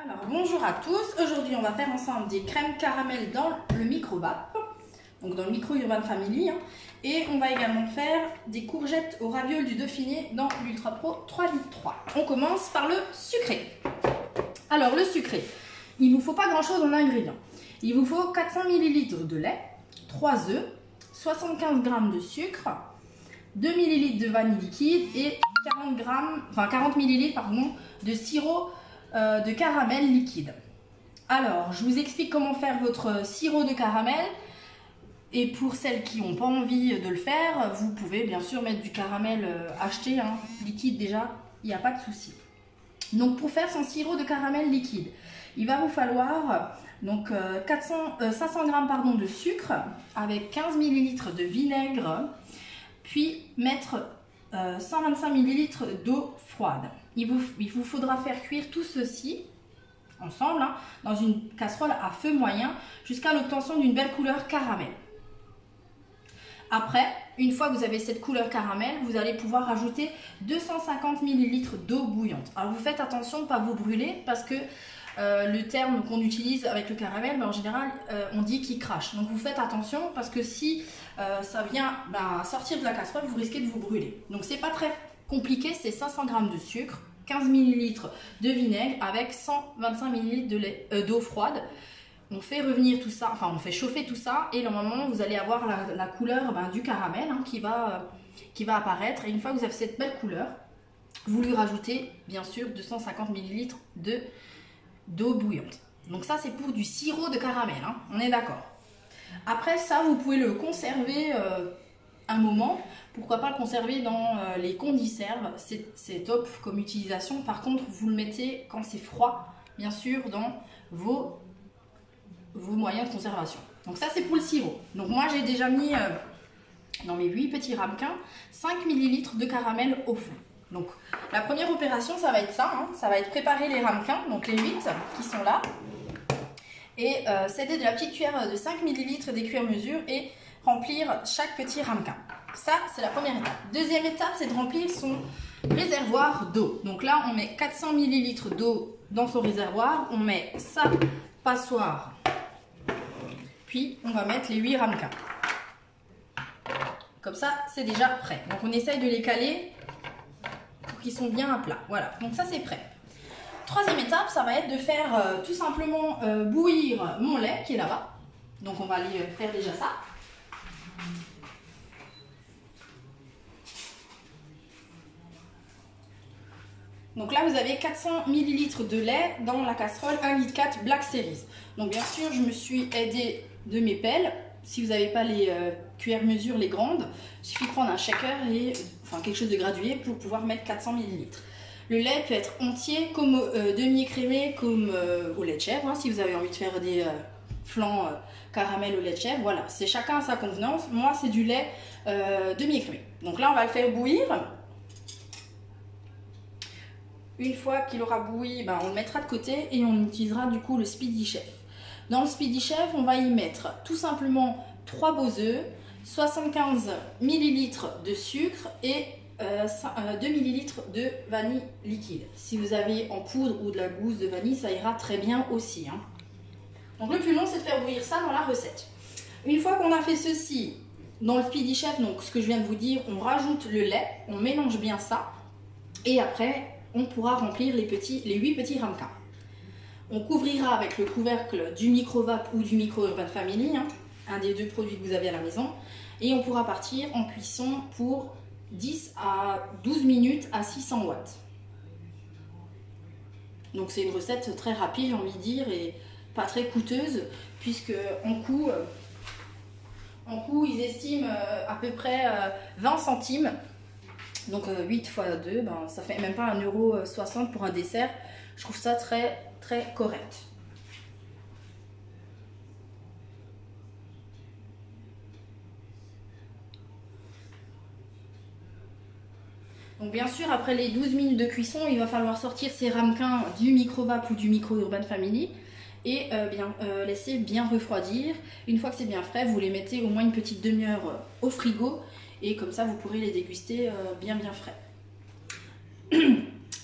Alors bonjour à tous, aujourd'hui on va faire ensemble des crèmes caramel dans le micro-vap, donc dans le micro Urban Family, et on va également faire des courgettes au ravioles du Dauphiné dans l'Ultra Pro 3,3 litres. On commence par le sucré. Alors le sucré, il ne vous faut pas grand chose en ingrédients. Il vous faut 400 ml de lait, 3 œufs, 75 g de sucre, 2 ml de vanille liquide et 40 ml de sirop de caramel liquide. Alors, je vous explique comment faire votre sirop de caramel. Et pour celles qui n'ont pas envie de le faire, vous pouvez bien sûr mettre du caramel acheté, liquide déjà, il n'y a pas de souci. Donc pour faire son sirop de caramel liquide, il va vous falloir donc 500 g de sucre avec 15 ml de vinaigre, puis mettre 125 ml d'eau froide. Il vous faudra faire cuire tout ceci ensemble dans une casserole à feu moyen jusqu'à l'obtention d'une belle couleur caramel. Après, une fois que vous avez cette couleur caramel, vous allez pouvoir rajouter 250 ml d'eau bouillante. Alors vous faites attention de ne pas vous brûler parce que le terme qu'on utilise avec le caramel, en général, on dit qu'il crache. Donc vous faites attention parce que si ça vient sortir de la casserole, vous risquez de vous brûler. Donc c'est pas très compliqué, c'est 500 g de sucre, 15 ml de vinaigre avec 125 ml d'eau froide. On fait revenir tout ça, on fait chauffer tout ça et normalement vous allez avoir la couleur du caramel qui va apparaître. Et une fois que vous avez cette belle couleur, vous lui rajoutez bien sûr 250 ml d'eau bouillante. Donc ça c'est pour du sirop de caramel, on est d'accord. Après ça vous pouvez le conserver un moment, pourquoi pas le conserver dans les condiserves, c'est top comme utilisation. Par contre vous le mettez quand c'est froid bien sûr dans vos moyens de conservation. Donc ça c'est pour le sirop. Donc moi j'ai déjà mis dans mes 8 petits ramequins 5 ml de caramel au fond. Donc la première opération ça va être ça, ça va être préparer les ramequins, donc les 8 qui sont là. Et s'aider de la petite cuillère de 5 ml des cuillères mesure et remplir chaque petit ramequin. Ça c'est la première étape. Deuxième étape c'est de remplir son réservoir d'eau. Donc là on met 400 ml d'eau dans son réservoir, on met sa passoire. Puis on va mettre les 8 ramequins. Comme ça, c'est déjà prêt. Donc on essaye de les caler pour qu'ils sont bien à plat. Voilà, donc ça c'est prêt. Troisième étape, ça va être de faire tout simplement bouillir mon lait qui est là-bas. Donc on va aller faire déjà ça. Donc là, vous avez 400 ml de lait dans la casserole 1,4 litre Black Series. Donc bien sûr, je me suis aidée de mes pelles. Si vous n'avez pas les cuillères mesure, les grandes, il suffit de prendre un shaker et quelque chose de gradué pour pouvoir mettre 400 ml. Le lait peut être entier, comme demi-écrémé, comme au lait de chèvre. Si vous avez envie de faire des flans caramel au lait de chèvre, voilà, c'est chacun à sa convenance. Moi, c'est du lait demi-écrémé. Donc là, on va le faire bouillir. Une fois qu'il aura bouilli, on le mettra de côté et on utilisera du coup le Speedy Chef. Dans le Speedy Chef, on va y mettre tout simplement 3 beaux œufs, 75 ml de sucre et 2 ml de vanille liquide. Si vous avez en poudre ou de la gousse de vanille, ça ira très bien aussi. Donc le plus long, c'est de faire bouillir ça dans la recette. Une fois qu'on a fait ceci dans le Speedy Chef, donc ce que je viens de vous dire, on rajoute le lait, on mélange bien ça et après on pourra remplir les 8 petits ramequins. On couvrira avec le couvercle du micro-vap ou du micro Urban Family, un des deux produits que vous avez à la maison, et on pourra partir en cuisson pour 10 à 12 minutes à 600 watts. Donc c'est une recette très rapide, j'ai envie de dire, et pas très coûteuse, puisque en coût ils estiment à peu près 20 centimes. Donc 8 x 2, ça fait même pas 1,60 € pour un dessert. Je trouve ça très très correct. Donc bien sûr, après les 12 minutes de cuisson, il va falloir sortir ces ramequins du micro-vap ou du micro Urban Family et laisser bien refroidir. Une fois que c'est bien frais, vous les mettez au moins une petite demi-heure au frigo et comme ça vous pourrez les déguster bien frais.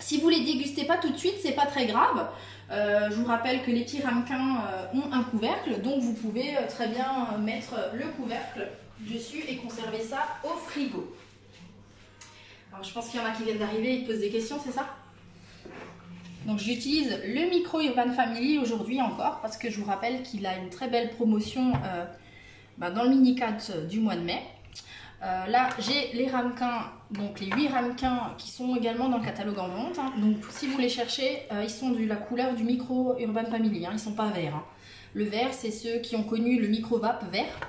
Si vous les dégustez pas tout de suite, c'est pas très grave. Je vous rappelle que les petits ramequins ont un couvercle, donc vous pouvez très bien mettre le couvercle dessus et conserver ça au frigo. Alors je pense qu'il y en a qui viennent d'arriver et qui posent des questions, c'est ça? Donc j'utilise le micro Urban Family aujourd'hui encore parce que je vous rappelle qu'il a une très belle promotion dans le mini-cat du mois de mai. Là j'ai les ramequins, donc les 8 ramequins qui sont également dans le catalogue en vente. Hein. Donc si vous les cherchez, ils sont de la couleur du micro Urban Family, hein. Ils ne sont pas verts. Hein. Le vert, c'est ceux qui ont connu le micro vape vert.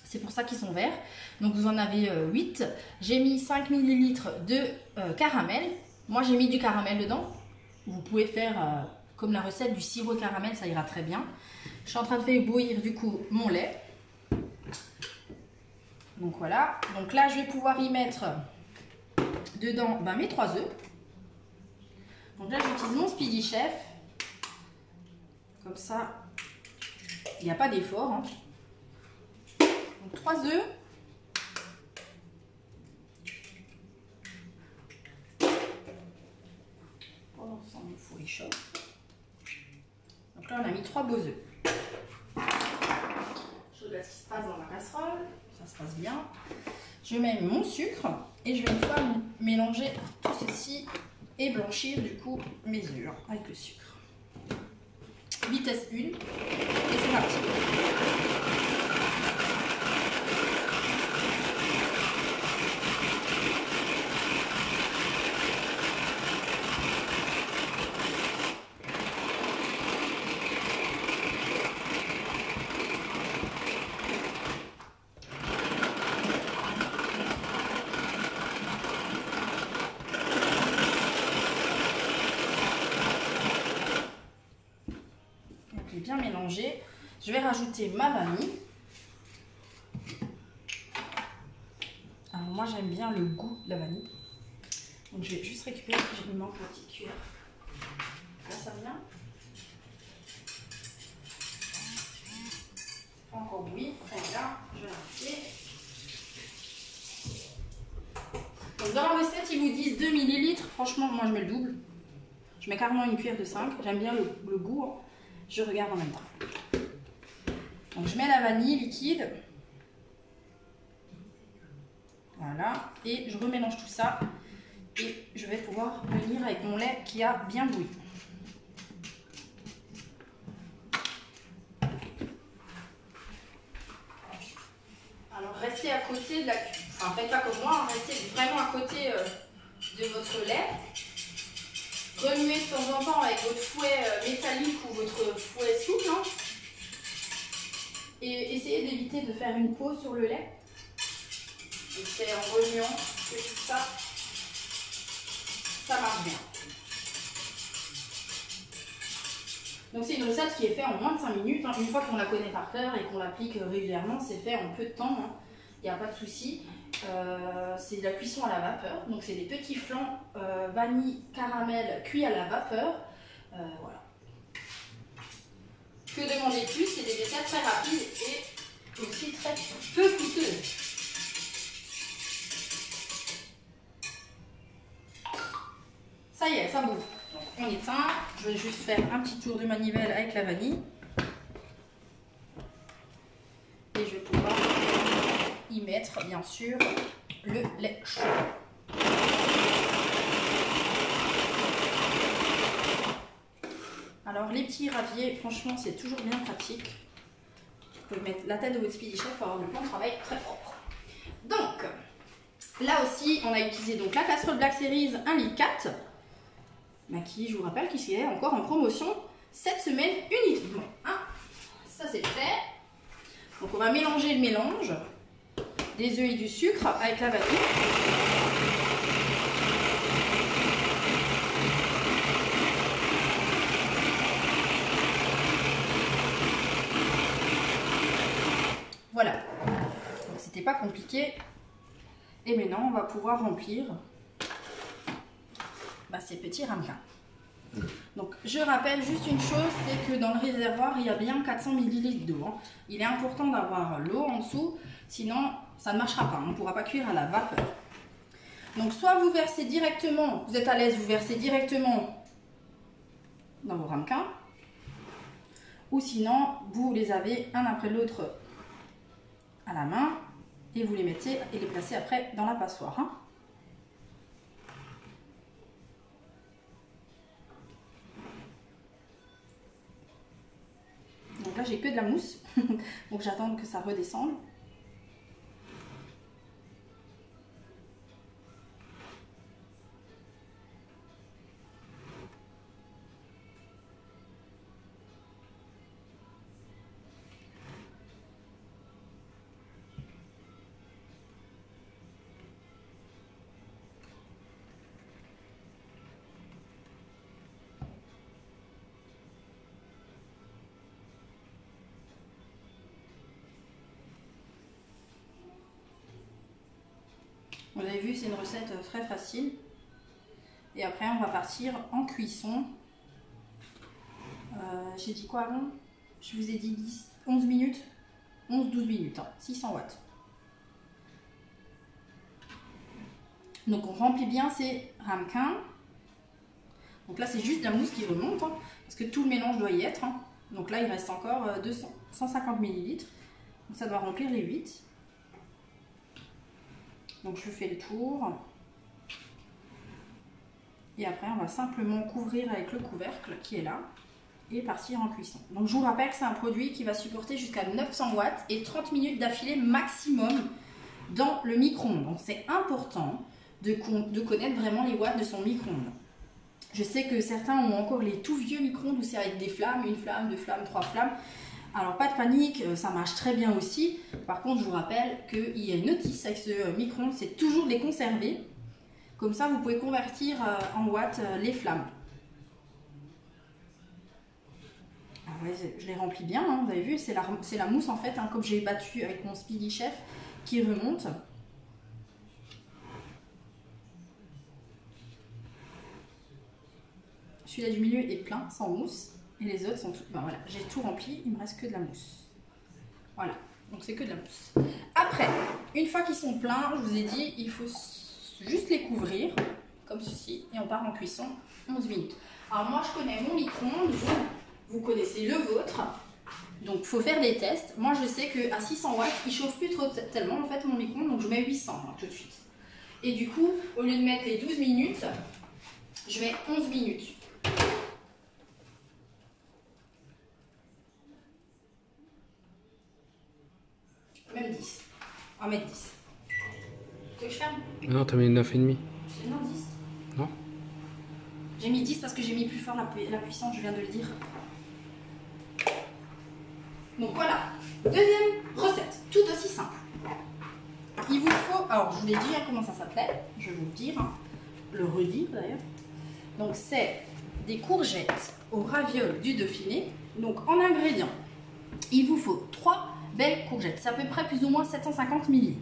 C'est pour ça qu'ils sont verts. Donc vous en avez 8. J'ai mis 5 ml de caramel. Moi j'ai mis du caramel dedans. Vous pouvez faire comme la recette du sirop caramel, ça ira très bien. Je suis en train de faire bouillir du coup mon lait. Donc voilà. Donc là je vais pouvoir y mettre dedans mes 3 œufs. Donc là j'utilise mon Speedy Chef. Comme ça, il n'y a pas d'effort. Hein. Donc 3 œufs. Il faut les chauffer. Donc là on a mis 3 beaux œufs. Je regarde ce qui se passe dans la casserole. Ça se passe bien. Je mets mon sucre et je vais une fois mélanger tout ceci et blanchir du coup mes œufs avec le sucre. Vitesse 1 et c'est parti. Bien mélangé. Je vais rajouter ma vanille. Alors moi j'aime bien le goût de la vanille. Donc je vais juste récupérer, il me manque ma petite cuillère. Là ça vient. Encore bouilli. Et là je vais rajouter. Donc dans la recette ils vous disent 2 ml. Franchement moi je mets le double. Je mets carrément une cuillère de 5. J'aime bien le goût. Hein. Je regarde en même temps. Donc je mets la vanille liquide. Voilà. Et je remélange tout ça. Et je vais pouvoir venir avec mon lait qui a bien bouilli. Alors restez à côté de la... Enfin faites pas comme moi, restez vraiment à côté de votre lait. Remuez de temps en temps avec votre fouet métallique ou votre fouet souple. Hein. Et essayez d'éviter de faire une pause sur le lait. Et c'est en remuant que tout ça, ça marche bien. Donc c'est une recette qui est faite en moins de 5 minutes. Hein. Une fois qu'on la connaît par cœur et qu'on l'applique régulièrement, c'est fait en peu de temps. Hein. Il n'y a pas de souci. C'est de la cuisson à la vapeur. Donc c'est des petits flancs vanille, caramel cuits à la vapeur. Voilà. Que demander plus? C'est des recettes très rapides et aussi très peu coûteuses. Ça y est, ça bouffe. Donc on éteint. Je vais juste faire un petit tour de manivelle avec la vanille. Et je vais pouvoir y mettre bien sûr le lait chaud. Alors les petits raviers, franchement c'est toujours bien pratique. Vous pouvez mettre la tête de votre Speedy Chef pour avoir le plan de travail très propre. Donc là aussi on a utilisé donc la casserole Black Series 1,4 litre, qui je vous rappelle qui est encore en promotion cette semaine uniquement. Hein, ça c'est fait. Donc on va mélanger le mélange des œufs et du sucre avec la vanille. Voilà. Donc c'était pas compliqué. Et maintenant on va pouvoir remplir ces petits ramequins. Donc je rappelle juste une chose, c'est que dans le réservoir il y a bien 400 ml d'eau. Hein. Il est important d'avoir l'eau en dessous, sinon ça ne marchera pas, on ne pourra pas cuire à la vapeur. Donc soit vous versez directement, vous êtes à l'aise, vous versez directement dans vos ramequins. Ou sinon, vous les avez un après l'autre à la main et vous les mettez et les placez après dans la passoire. Hein. Donc là, j'ai que de la mousse, donc j'attends que ça redescende. Vous avez vu, c'est une recette très facile. Et après, on va partir en cuisson. J'ai dit quoi avant? Je vous ai dit 11 minutes. 11-12 minutes, hein, 600 watts. Donc on remplit bien ces ramequins. Donc là, c'est juste de la mousse qui remonte, hein, parce que tout le mélange doit y être. Hein. Donc là, il reste encore 150 ml. Donc ça doit remplir les 8. Donc je fais le tour. Et après, on va simplement couvrir avec le couvercle qui est là et partir en cuisson. Donc je vous rappelle que c'est un produit qui va supporter jusqu'à 900 watts et 30 minutes d'affilée maximum dans le micro-ondes. Donc c'est important de connaître vraiment les watts de son micro-ondes. Je sais que certains ont encore les tout vieux micro-ondes où c'est avec des flammes, 1 flamme, 2 flammes, 3 flammes. Alors pas de panique, ça marche très bien aussi. Par contre, je vous rappelle qu'il y a une notice avec ce micro-ondes, c'est toujours de les conserver. Comme ça, vous pouvez convertir en watts les flammes. Alors, ouais, je les remplis bien, hein, vous avez vu, c'est la mousse en fait, hein, comme j'ai battu avec mon Speedy Chef, qui remonte. Celui-là du milieu est plein, sans mousse. Et les autres sont... Ben voilà, j'ai tout rempli, il me reste que de la mousse. Voilà, donc c'est que de la mousse. Après, une fois qu'ils sont pleins, je vous ai dit, il faut juste les couvrir, comme ceci, et on part en cuisson 11 minutes. Alors moi, je connais mon micro-ondes, vous connaissez le vôtre, donc il faut faire des tests. Moi, je sais qu'à 600 watts, il chauffe plus trop tellement, en fait, mon micro-ondes, donc je mets 800 hein, tout de suite. Et du coup, au lieu de mettre les 12 minutes, je mets 11 minutes. Même 10. On va mettre 10. Tu veux que je ferme? Non, t'as mis 9,5. Non, 10. Non? J'ai mis 10 parce que j'ai mis plus fort la puissance, je viens de le dire. Donc voilà, deuxième recette, tout aussi simple. Il vous faut, alors je vous l'ai dit hein, comment ça s'appelait, je vais vous le dire, hein, le redire d'ailleurs. Donc c'est des courgettes au ravioles du Dauphiné. Donc en ingrédients, il vous faut 3 belles courgettes, c'est à peu près plus ou moins 750 ml.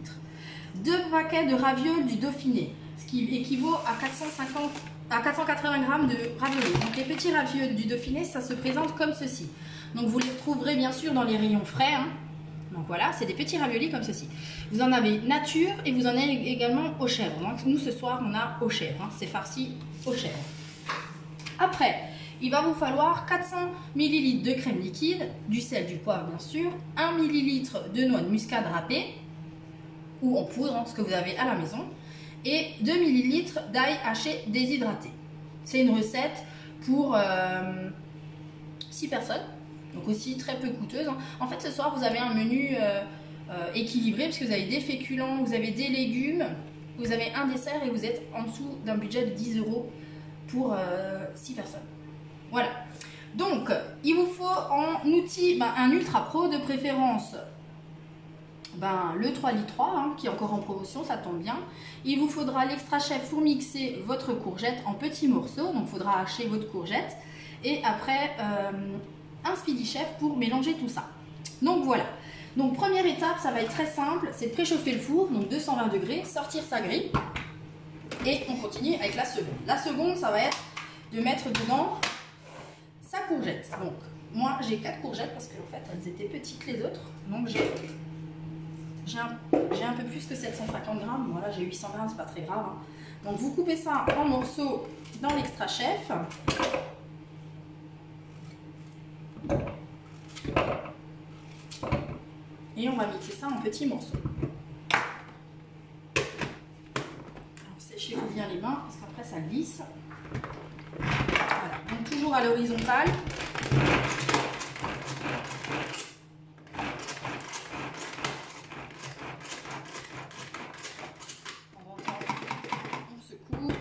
2 paquets de ravioles du Dauphiné, ce qui équivaut à 480 g de ravioles. Donc les petits ravioles du Dauphiné, ça se présente comme ceci. Donc vous les retrouverez bien sûr dans les rayons frais. Hein. Donc voilà, c'est des petits raviolis comme ceci. Vous en avez nature et vous en avez également aux chèvres. Donc nous ce soir on a aux chèvres, hein. C'est farci aux chèvres. Après, il va vous falloir 400 ml de crème liquide, du sel, du poivre bien sûr, 1 ml de noix de muscade râpée, ou en poudre, hein, ce que vous avez à la maison, et 2 ml d'ail haché déshydraté. C'est une recette pour 6 personnes, donc aussi très peu coûteuse. Hein. En fait, ce soir, vous avez un menu équilibré, parce que vous avez des féculents, vous avez des légumes, vous avez un dessert et vous êtes en dessous d'un budget de 10 € pour 6 personnes. Voilà. Donc, il vous faut en outil un Ultra Pro de préférence. Le 3 litres 3 hein, qui est encore en promotion, ça tombe bien. Il vous faudra l'Extra Chef pour mixer votre courgette en petits morceaux. Donc il faudra hacher votre courgette. Et après un Speedy Chef pour mélanger tout ça. Donc voilà. Donc première étape, ça va être très simple, c'est de préchauffer le four, donc 220 degrés, sortir sa grille. Et on continue avec la seconde. La seconde, ça va être de mettre dedans sa courgette. Donc moi j'ai 4 courgettes parce qu'en fait elles étaient petites les autres. Donc j'ai un peu plus que 750 grammes, voilà j'ai 800 grammes, c'est pas très grave. Hein. Donc vous coupez ça en morceaux dans l'Extra Chef. Et on va mixer ça en petits morceaux. Séchez-vous bien les mains parce qu'après ça glisse. Voilà, donc toujours à l'horizontale. On secoue.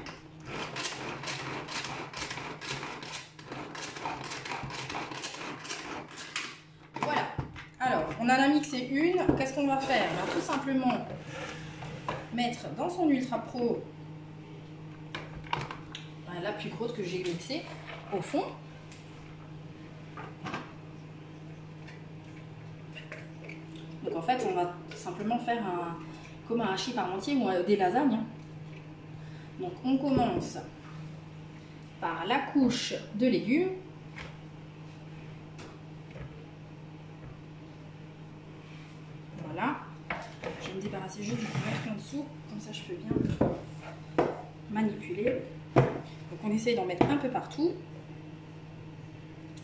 Voilà. Alors, on en a mixé une. Qu'est-ce qu'on va faire? Ben, tout simplement mettre dans son Ultra Pro la plus grosse que j'ai mixée au fond. Donc en fait, on va simplement faire comme un hachis parmentier ou des lasagnes. Donc on commence par la couche de légumes. Voilà. Je vais me débarrasser juste du couvercle en dessous, comme ça je peux bien manipuler. Donc on essaye d'en mettre un peu partout.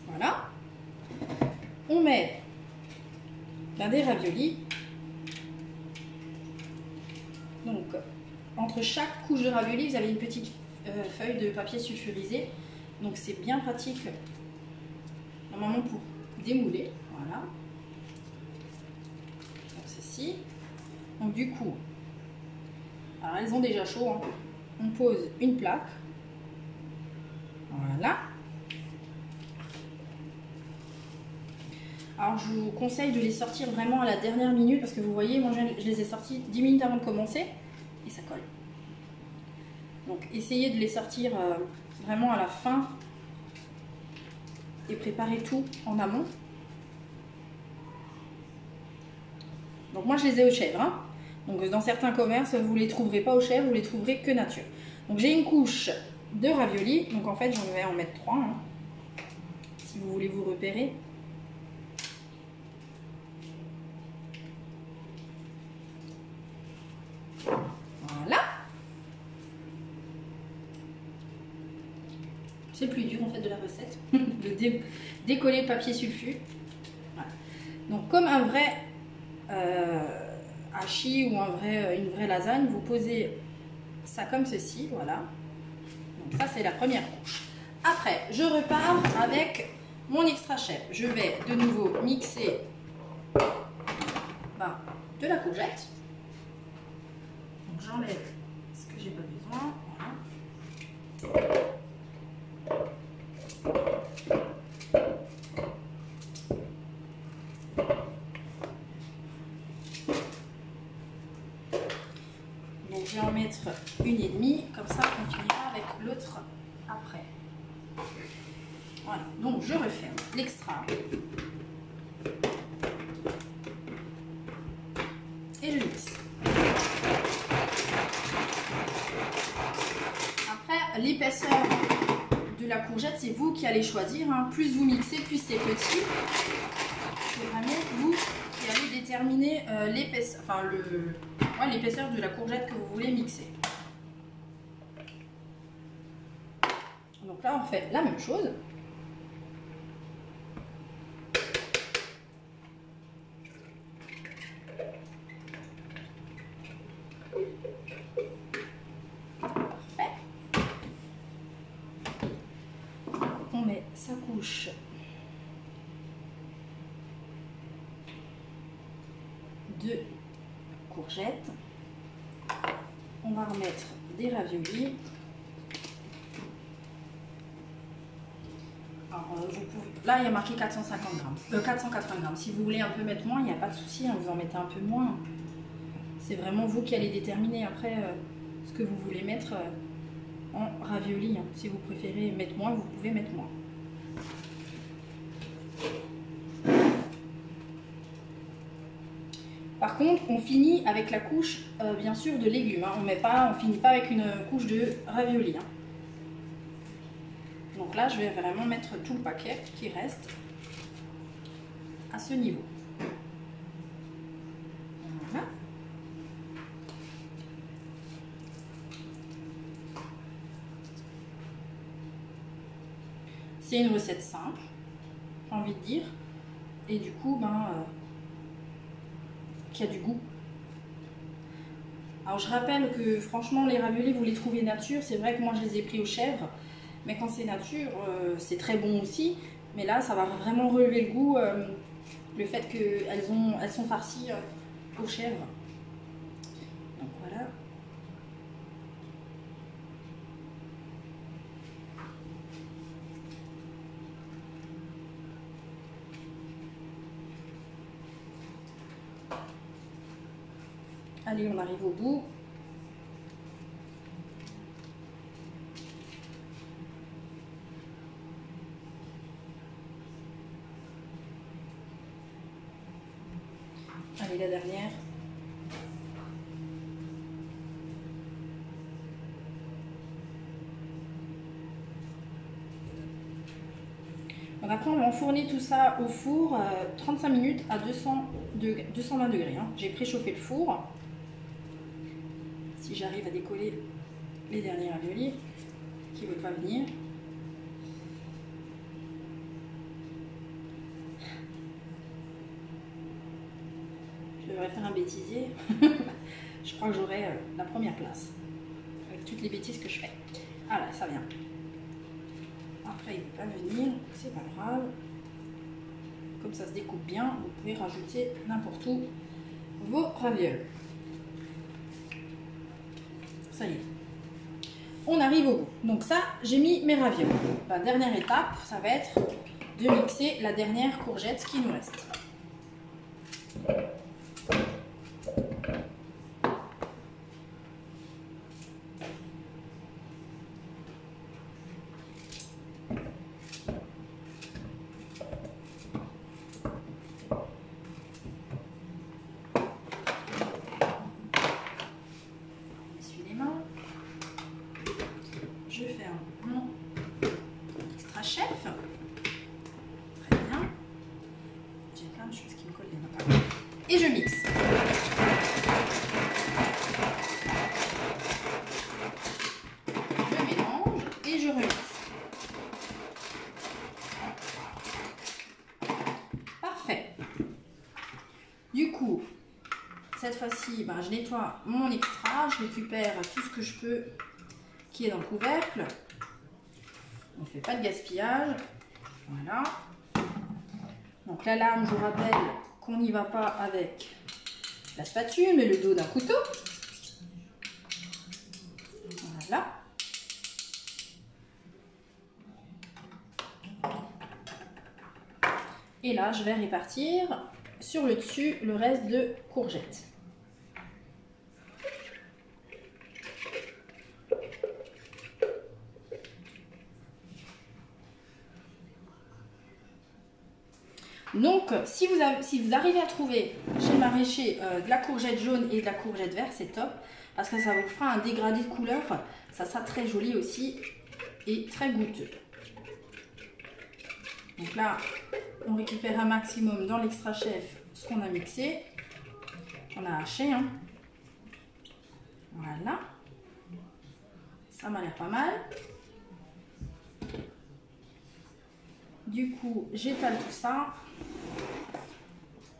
Voilà. On met des raviolis. Donc entre chaque couche de raviolis, vous avez une petite feuille de papier sulfurisé. Donc c'est bien pratique normalement pour démouler. Voilà. Donc ceci. Donc du coup, alors elles ont déjà chaud. Hein. On pose une plaque. Voilà. Alors je vous conseille de les sortir vraiment à la dernière minute parce que vous voyez, moi je les ai sortis 10 minutes avant de commencer et ça colle. Donc essayez de les sortir vraiment à la fin et préparez tout en amont. Donc moi je les ai au chèvre. Hein. Donc dans certains commerces, vous ne les trouverez pas au chèvre, vous les trouverez que nature. Donc j'ai une couche de raviolis. Donc en fait j'en vais en mettre 3. Hein, si vous voulez vous repérer. Voilà. C'est plus dur en fait de la recette. de décoller le papier sulfu. Voilà. Donc comme un vrai hachis ou une vraie lasagne, vous posez ça comme ceci, voilà. Donc ça c'est la première couche. Après, je repars avec mon extra chef. Je vais de nouveau mixer de la courgette. Donc j'enlève ce que j'ai pas besoin. Voilà. Donc je vais en mettre une et demie, comme ça on finira avec l'autre après. Voilà, donc je referme l'extra. Et je mixe. Après, l'épaisseur de la courgette, c'est vous qui allez choisir. Hein. Plus vous mixez, plus c'est petit. C'est vraiment vous qui allez déterminer l'épaisseur, enfin l'épaisseur de la courgette que vous voulez mixer. Donc là, on fait la même chose. Parfait. On met sa couche de courgettes. On va remettre des raviolis. Alors, là, il y a marqué 450 grammes, 480 grammes. Si vous voulez un peu mettre moins, il n'y a pas de souci, hein, vous en mettez un peu moins. C'est vraiment vous qui allez déterminer après ce que vous voulez mettre en ravioli. Hein. Si vous préférez mettre moins, vous pouvez mettre moins. Par contre, on finit avec la couche, bien sûr, de légumes. Hein. On finit pas avec une couche de ravioli. Hein. Donc là, je vais vraiment mettre tout le paquet qui reste à ce niveau. Voilà. C'est une recette simple, j'ai envie de dire. Et du coup, qui a du goût. Alors je rappelle que franchement les raviolis vous les trouvez nature, c'est vrai que moi je les ai pris aux chèvres, mais quand c'est nature c'est très bon aussi, mais là ça va vraiment relever le goût, le fait qu'elles sont farcies aux chèvres. Donc voilà. Allez, on arrive au bout. Allez, la dernière. Donc après, on va enfourner tout ça au four 35 minutes à 220 degrés. Hein. J'ai préchauffé le four. Si j'arrive à décoller les derniers raviolis qui ne veulent pas venir. Je devrais faire un bêtisier. Je crois que j'aurai la première place avec toutes les bêtises que je fais. Ah là, ça vient. Après, il ne veut pas venir, c'est pas grave. Comme ça se découpe bien, vous pouvez rajouter n'importe où vos ravioles. Ça y est. On arrive au bout. Donc ça, j'ai mis mes ravioles. La dernière étape, ça va être de mixer la dernière courgette qui nous reste. Je ferme mon extra chef. Très bien. J'ai plein de choses qui me collent les mains. Et je mixe. Je mélange et je remixe. Parfait. Du coup, cette fois-ci, je nettoie mon extra. Je récupère tout ce que je peux qui est dans le couvercle. On ne fait pas de gaspillage. Voilà. Donc la lame, je vous rappelle qu'on n'y va pas avec la spatule, mais le dos d'un couteau. Voilà. Et là, je vais répartir sur le dessus le reste de courgettes. Donc, si vous arrivez à trouver chez le maraîcher de la courgette jaune et de la courgette verte, c'est top. Parce que ça vous fera un dégradé de couleur. Ça sera très joli aussi et très goûteux. Donc là, on récupère un maximum dans l'extra chef ce qu'on a mixé. On a haché. Hein. Voilà. Ça m'a l'air pas mal. Du coup, j'étale tout ça.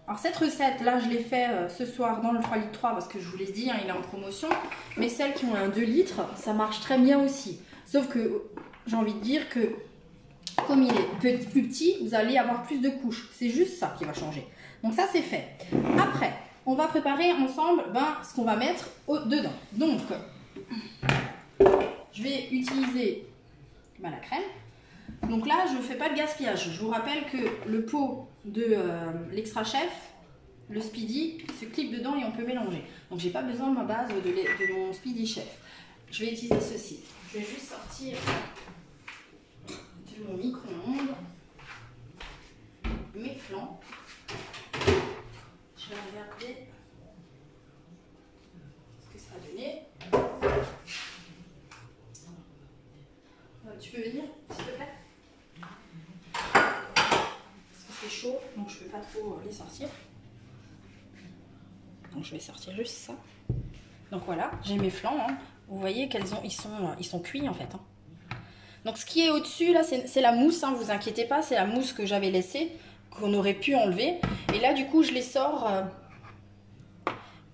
Alors cette recette là je l'ai fait ce soir dans le 3,3 litres parce que je vous l'ai dit, hein, il est en promotion. Mais celles qui ont un 2 litres, ça marche très bien aussi. Sauf que j'ai envie de dire que comme il est plus petit, vous allez avoir plus de couches. C'est juste ça qui va changer. Donc ça c'est fait. Après, on va préparer ensemble ce qu'on va mettre dedans. Donc, je vais utiliser la crème. Donc là, je ne fais pas de gaspillage. Je vous rappelle que le pot de l'extra chef, le speedy, se clip dedans et on peut mélanger. Donc j'ai pas besoin de ma base de mon speedy chef. Je vais utiliser ceci. Je vais juste sortir de mon micro-ondes mes flancs. Je vais regarder ce que ça a donné. Tu peux venir, s'il te plaît? C'est chaud, donc je ne peux pas trop les sortir. Donc je vais sortir juste ça. Donc voilà, j'ai mes flancs. Hein. Vous voyez ils sont cuits en fait. Hein. Donc ce qui est au-dessus là, c'est la mousse. Hein, vous inquiétez pas, c'est la mousse que j'avais laissée, qu'on aurait pu enlever. Et là du coup, je les sors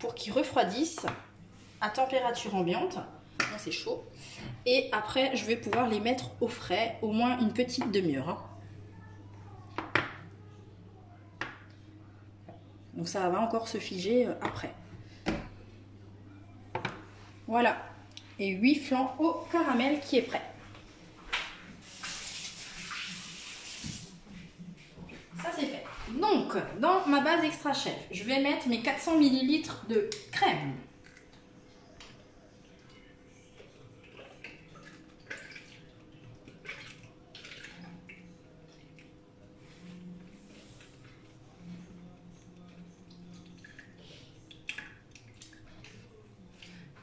pour qu'ils refroidissent à température ambiante. Bon, c'est chaud. Et après, je vais pouvoir les mettre au frais, au moins une petite demi-heure. Hein. Donc ça va encore se figer après. Voilà. Et 8 flancs au caramel qui est prêt. Ça c'est fait. Donc, dans ma base Extra Chef, je vais mettre mes 400 ml de crème.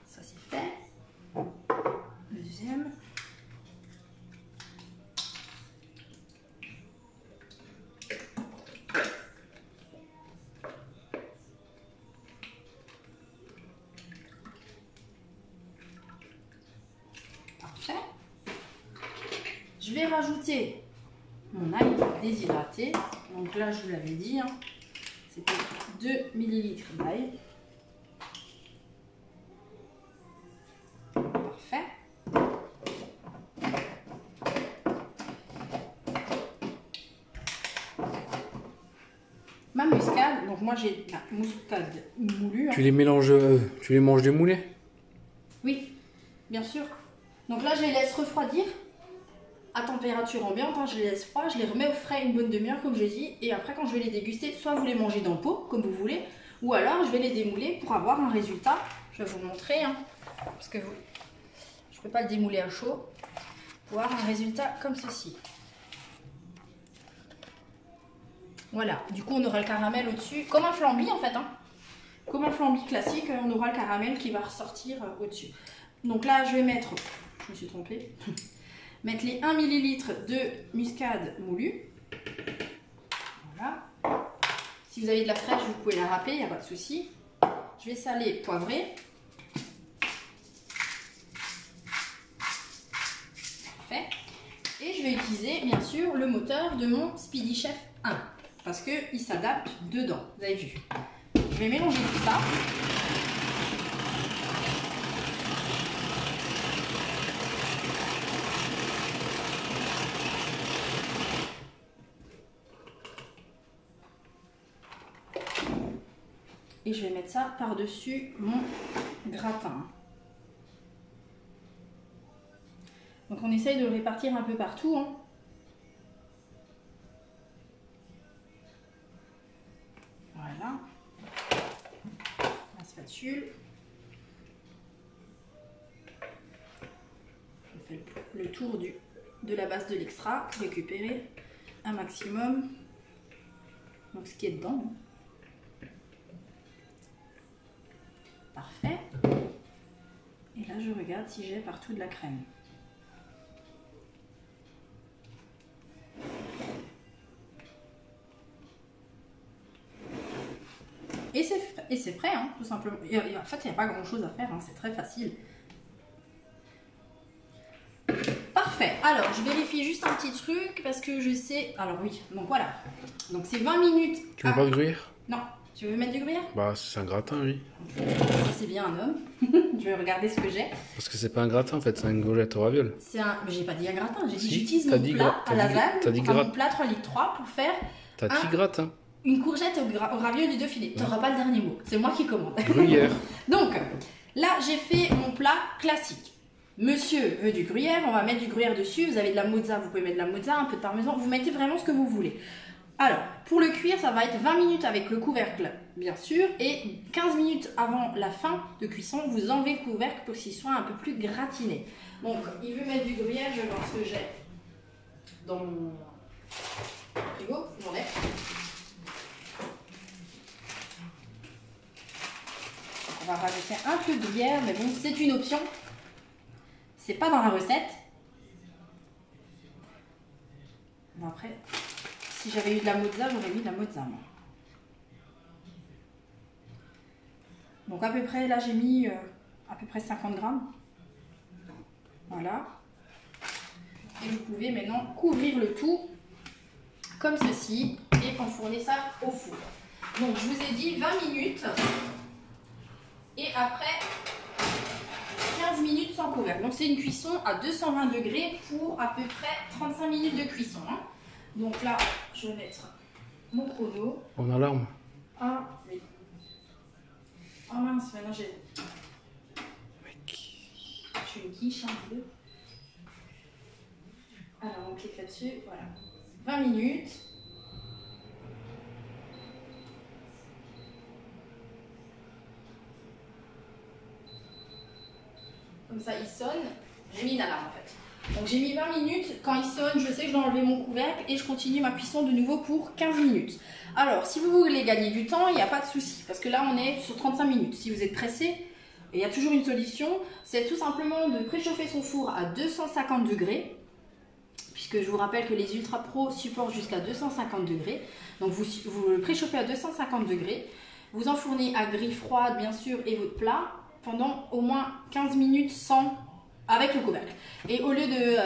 Ça c'est fait. Le deuxième. Je vais rajouter mon ail déshydraté. Donc là, je vous l'avais dit, hein, c'était 2 ml d'ail. Parfait. Ma muscade, donc moi j'ai la muscade moulue. Hein. Tu les mélanges, tu les manges démoulés? Oui, bien sûr. Donc là, je les laisse refroidir à température ambiante, hein, je les laisse froid, je les remets au frais une bonne demi-heure comme j'ai dit, et après quand je vais les déguster, soit vous les mangez dans le pot, comme vous voulez, ou alors je vais les démouler pour avoir un résultat. Je vais vous montrer, hein, parce que je ne peux pas le démouler à chaud, pour avoir un résultat comme ceci. Voilà, du coup on aura le caramel au-dessus, comme un flambi en fait, hein. Comme un flambi classique, on aura le caramel qui va ressortir au-dessus. Donc là je vais mettre, je me suis trompée, mettre les 1 ml de muscade moulue. Voilà. Si vous avez de la fraîche, vous pouvez la râper, il n'y a pas de souci. Je vais saler, poivrer. Parfait. Et je vais utiliser, bien sûr, le moteur de mon Speedy Chef 1. Parce qu'il s'adapte dedans, vous avez vu. Je vais mélanger tout ça. Et je vais mettre ça par-dessus mon gratin. Donc on essaye de le répartir un peu partout. Hein. Voilà. La spatule. Je fais le tour de la base de l'extra pour récupérer un maximum. Donc ce qui est dedans. Parfait. Et là, je regarde si j'ai partout de la crème. Et c'est prêt, hein, tout simplement. En fait, il n'y a pas grand-chose à faire, hein, c'est très facile. Parfait. Alors, je vérifie juste un petit truc parce que je sais... Alors oui, donc voilà. Donc c'est 20 minutes... Tu veux pas de gruyère? Non. Tu veux mettre du gruyère? Bah, c'est un gratin, oui. C'est bien un homme. Je vais regarder ce que j'ai. Parce que c'est pas un gratin, en fait, c'est une gaujette au ravioles. C'est un... Mais j'ai pas dit un gratin, j'ai dit Si, j'utilise mon plat à lasagne, mon plat 3,3 litres pour faire... T'as dit gratin. Une courgette au ravioli du 2 filets. Tu n'auras pas le dernier mot. C'est moi qui commande. Gruyère. Donc, là, j'ai fait mon plat classique. Monsieur veut du gruyère, on va mettre du gruyère dessus. Vous avez de la mozza, vous pouvez mettre de la mozza, un peu de parmesan. Vous mettez vraiment ce que vous voulez. Alors, pour le cuire, ça va être 20 minutes avec le couvercle, bien sûr. Et 15 minutes avant la fin de cuisson, vous enlevez le couvercle pour qu'il soit un peu plus gratiné. Donc, il veut mettre du gruyère. Je vais voir ce que j'ai dans mon frigo. J'en ai. On va rajouter un peu de gruyère, mais bon, c'est une option. C'est pas dans la recette. Bon, après, si j'avais eu de la mozza, j'aurais mis de la mozza, moi. Donc à peu près, là j'ai mis à peu près 50 grammes. Voilà. Et vous pouvez maintenant couvrir le tout comme ceci et enfourner ça au four. Donc je vous ai dit 20 minutes. Et après 15 minutes sans couvercle. Donc c'est une cuisson à 220 degrés pour à peu près 35 minutes de cuisson. Hein. Donc là, je vais mettre mon chrono. En alarme. Ah, oui. Oh mince, maintenant j'ai... Je suis une quiche un peu. Alors on clique là-dessus, voilà. 20 minutes. Comme ça, il sonne. J'ai mis une alarme en fait. Donc j'ai mis 20 minutes. Quand il sonne, je sais que je dois enlever mon couvercle et je continue ma cuisson de nouveau pour 15 minutes. Alors, si vous voulez gagner du temps, il n'y a pas de souci. Parce que là, on est sur 35 minutes. Si vous êtes pressé, il y a toujours une solution. C'est tout simplement de préchauffer son four à 250 degrés. Puisque je vous rappelle que les Ultra Pro supportent jusqu'à 250 degrés. Donc vous le préchauffez à 250 degrés. Vous enfournez à grille froide, bien sûr, et votre plat pendant au moins 15 minutes avec le couvercle. Et au lieu de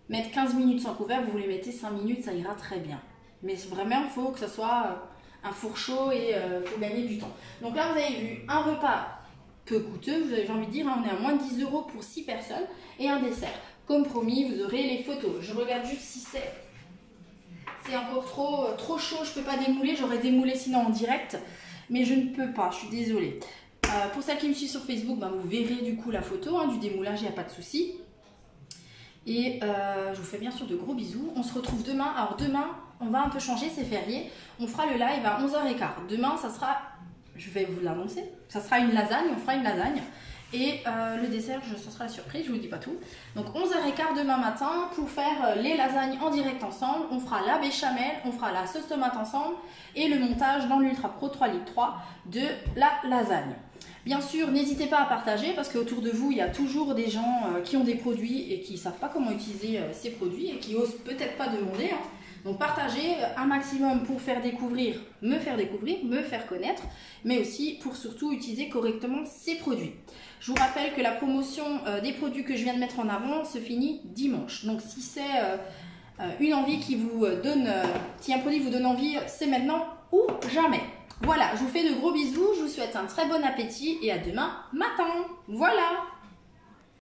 mettre 15 minutes sans couvercle, vous les mettez 5 minutes, ça ira très bien. Mais vraiment, il faut que ce soit un four chaud et pour gagner du temps. Donc là, vous avez vu un repas peu coûteux, j'ai envie de dire, hein, on est à moins de 10 € pour 6 personnes et un dessert. Comme promis, vous aurez les photos. Je regarde juste si c'est encore trop chaud, je ne peux pas démouler. J'aurais démoulé sinon en direct, mais je ne peux pas, je suis désolée. Pour celles qui me suivent sur Facebook, ben, vous verrez du coup la photo hein, du démoulage, il n'y a pas de souci. Et je vous fais bien sûr de gros bisous. On se retrouve demain. Alors demain, on va un peu changer, c'est férié. On fera le live à 11h15. Demain, ça sera, je vais vous l'annoncer, ça sera une lasagne, on fera une lasagne. Et le dessert, ce sera la surprise, je ne vous dis pas tout. Donc 11h15 demain matin pour faire les lasagnes en direct ensemble. On fera la béchamel, on fera la sauce tomate ensemble et le montage dans l'Ultra Pro 3,3 litres de la lasagne. Bien sûr, n'hésitez pas à partager parce qu'autour de vous, il y a toujours des gens qui ont des produits et qui ne savent pas comment utiliser ces produits et qui osent peut-être pas demander. Hein. Donc partagez un maximum pour faire découvrir, me faire connaître, mais aussi pour surtout utiliser correctement ces produits. Je vous rappelle que la promotion des produits que je viens de mettre en avant se finit dimanche. Donc si c'est une envie qui vous donne, si un produit vous donne envie, c'est maintenant ou jamais. Voilà, je vous fais de gros bisous, je vous souhaite un très bon appétit et à demain matin. Voilà!